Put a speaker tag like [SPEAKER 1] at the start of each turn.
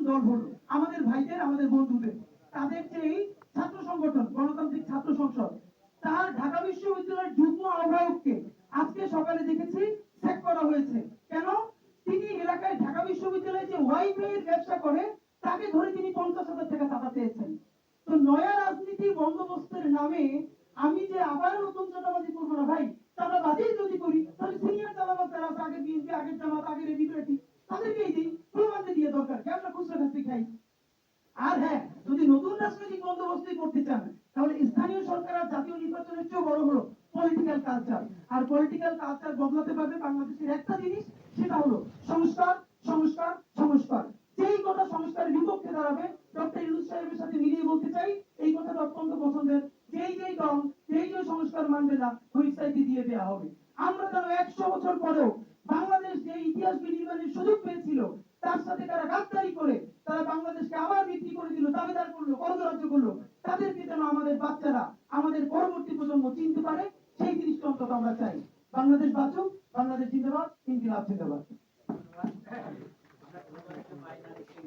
[SPEAKER 1] দল হলো আমাদের ভাইদের, আমাদের বন্ধুদের, তাদের যে এই ছাত্র সংগঠন গণতান্ত্রিক ছাত্র সংসদ, তার ঢাকা বিশ্ববিদ্যালয়ের যুগ্ম আহ্বায়ককে আজকে সকালে দেখেছি চেক করা হয়েছে। কেন? তিনি এলাকায় ঢাকা বিশ্ববিদ্যালয়ে যে ওয়াইফাই এর ব্যবসা করে তাকে ধরে তিনি 50,000 টাকা চাঁদা চেয়েছেন। তো নয়া রাজনীতির বন্দোবস্তের নামে আমি যে আবার নতুন চাঁদাবাজি করবো না ভাই, চাঁদাবাজি যদি করি তাহলে সিনিয়র চাঁদাবাজ যারা আছে, আগের বিএনপি, আগের জামাত, আগের এবিপিটি, তাদেরকেই দিই, প্রমাণে দিয়ে দরকার কি আমরা খুচরা খাচ্ছি খাই। আর হ্যাঁ, যদি নতুন রাজনৈতিক বন্দোবস্ত করতে চান তাহলে স্থানীয় সরকার আর জাতীয় নির্বাচনের চেয়ে বড় হলো পলিটিক্যাল কালচার। আর পলিটিক্যাল কালচার বদলাতে পারবে বাংলাদেশের একটা জিনিস, সেটা হলো সংস্কার, সংস্কার, সংস্কার। যেই কথা সংস্কারের বিপক্ষে দাঁড়াবে, ডক্টর ইউনূস সাহেবের সাথে মিলিয়ে বলতে চাই এই কথাটা অত্যন্ত পছন্দের, যেই যেই দল যেই যে সংস্কার মানবে না হুইসাইটি দিয়ে দেওয়া হবে। আমরা যেন 100 বছর পরেও বাংলাদেশ যে ইতিহাস বিনির্মাণের সুযোগ পেয়েছিল তার সাথে তারা গাদ্দারি করে তারা বাংলাদেশকে আবার বিক্রি করে দিল, দাবিদার করলো, করদরাজ্য করলো, তাদেরকে যেন আমাদের বাচ্চারা, আমাদের পরবর্তী প্রজন্ম চিনতে পারে, সেই জিনিসটা অন্তত আমরা চাই। বাংলাদেশ বাঁচুক, বাংলাদেশ জিন্দাবাদ, ইনকিলাব জিন্দাবাদ।